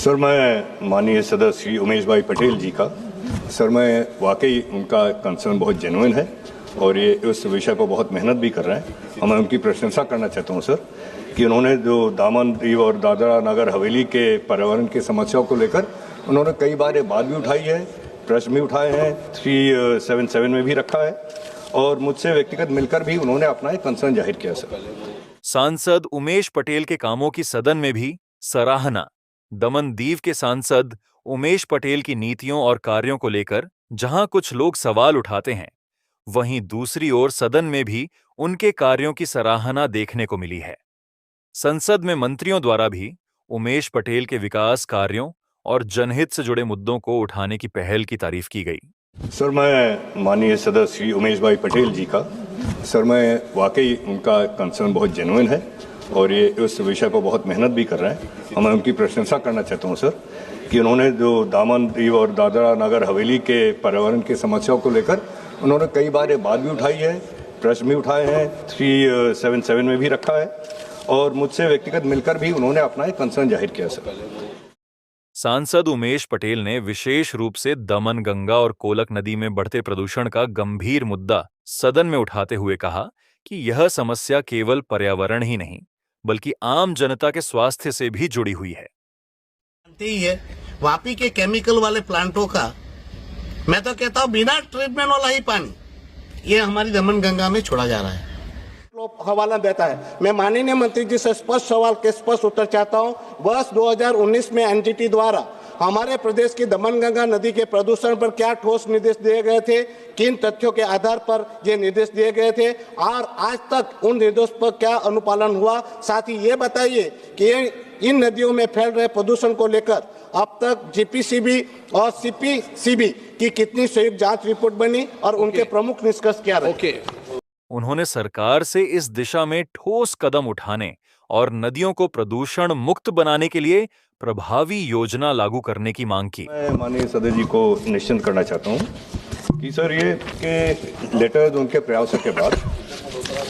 Sir, मैं माननीय सदस्य श्री उमेश भाई पटेल जी का सर मैं वाकई उनका कंसर्न बहुत जेन्युइन है और ये उस विषय पर बहुत मेहनत भी कर रहे हैं और मैं उनकी प्रशंसा करना चाहता हूँ सर कि उन्होंने जो दामन दीव और दादरा नगर हवेली के पर्यावरण की समस्याओं को लेकर उन्होंने कई बार ये बात भी उठाई है, प्रश्न भी उठाए हैं, 377 में भी रखा है और मुझसे व्यक्तिगत मिलकर भी उन्होंने अपना एक कंसर्न जाहिर किया सर। सांसद उमेश पटेल के कामों की सदन में भी सराहना। दमन दीव के सांसद उमेश पटेल की नीतियों और कार्यों को लेकर जहां कुछ लोग सवाल उठाते हैं, वहीं दूसरी ओर सदन में भी उनके कार्यों की सराहना देखने को मिली है। संसद में मंत्रियों द्वारा भी उमेश पटेल के विकास कार्यों और जनहित से जुड़े मुद्दों को उठाने की पहल की तारीफ की गई। सर, मैं माननीय सदस्य श्री उमेश भाई पटेल जी का सर मैं वाकई उनका कंसर्न बहुत जेन्युइन है और ये उस विषय पर बहुत मेहनत भी कर रहे हैं और मैं उनकी प्रशंसा करना चाहता हूँ सर कि उन्होंने जो दामन दीव और दादरा नगर हवेली के पर्यावरण की समस्याओं को लेकर उन्होंने कई बार ये बात भी उठाई है, प्रश्न भी उठाए हैं, 377 में भी रखा है और मुझसे व्यक्तिगत मिलकर भी उन्होंने अपना एक कंसर्न जाहिर किया सर। सांसद उमेश पटेल ने विशेष रूप से दमन गंगा और कोलक नदी में बढ़ते प्रदूषण का गंभीर मुद्दा सदन में उठाते हुए कहा कि यह समस्या केवल पर्यावरण ही नहीं बल्कि आम जनता के स्वास्थ्य से भी जुड़ी हुई है। ही है वापी के केमिकल वाले प्लांटों का, मैं तो कहता हूँ बिना ट्रीटमेंट वाला ही पानी ये हमारी दमन गंगा में छोड़ा जा रहा है। हवाला देता है। मैं माननीय मंत्री जी से स्पष्ट सवाल के स्पष्ट उत्तर चाहता हूं। वर्ष 2019 में एनजीटी द्वारा हमारे प्रदेश की दमनगंगा नदी के प्रदूषण पर क्या ठोस निर्देश दिए गए थे, किन तथ्यों के आधार पर ये निर्देश दिए गए थे और आज तक उन निर्देश पर क्या अनुपालन हुआ। साथ ही ये बताइए कि इन नदियों में फैल रहे प्रदूषण को लेकर अब तक जीपीसीबी और सीपीसीबी की कितनी संयुक्त जांच रिपोर्ट बनी और उनके प्रमुख निष्कर्ष क्या रहे। उन्होंने सरकार से इस दिशा में ठोस कदम उठाने और नदियों को प्रदूषण मुक्त बनाने के लिए प्रभावी योजना लागू करने की मांग की। मैं माननीय सदस्य जी को निश्चिंत करना चाहता हूँ कि सर ये के लेटर्स उनके प्रयासों के बाद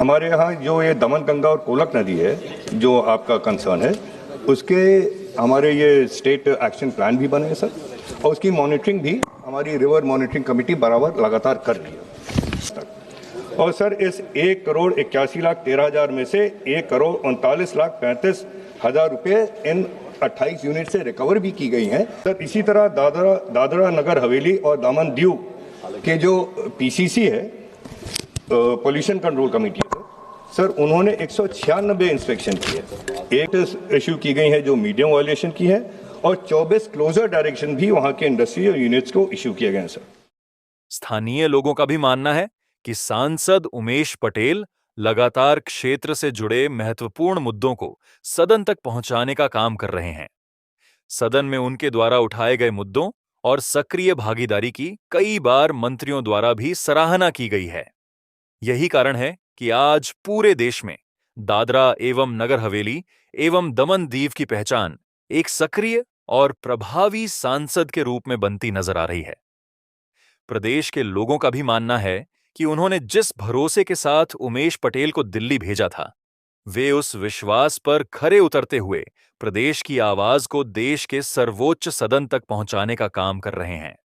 हमारे यहाँ जो ये दमन गंगा और कोलक नदी है जो आपका कंसर्न है उसके हमारे ये स्टेट एक्शन प्लान भी बने हैं सर और उसकी मॉनिटरिंग भी हमारी रिवर मॉनिटरिंग कमेटी बराबर लगातार कर रही है। और सर इस 1,81,13,000 में से 1,39,35,000 रुपये इन 28 यूनिट से रिकवर भी की गई हैं सर। इसी तरह दादरा नगर हवेली और दामन दीव के जो पीसीसी है, पोल्यूशन कंट्रोल कमेटी है सर, उन्होंने 196 इंस्पेक्शन किए, 1 इशू की गई है जो मीडियम वायलेशन की है और 24 क्लोजर डायरेक्शन भी वहां के इंडस्ट्री और यूनिट्स को इशू किए गए हैं सर। स्थानीय लोगों का भी मानना है कि सांसद उमेश पटेल लगातार क्षेत्र से जुड़े महत्वपूर्ण मुद्दों को सदन तक पहुंचाने का काम कर रहे हैं। सदन में उनके द्वारा उठाए गए मुद्दों और सक्रिय भागीदारी की कई बार मंत्रियों द्वारा भी सराहना की गई है। यही कारण है कि आज पूरे देश में दादरा एवं नगर हवेली एवं दमन दीव की पहचान एक सक्रिय और प्रभावी सांसद के रूप में बनती नजर आ रही है। प्रदेश के लोगों का भी मानना है कि उन्होंने जिस भरोसे के साथ उमेश पटेल को दिल्ली भेजा था, वे उस विश्वास पर खरे उतरते हुए प्रदेश की आवाज को देश के सर्वोच्च सदन तक पहुंचाने का काम कर रहे हैं।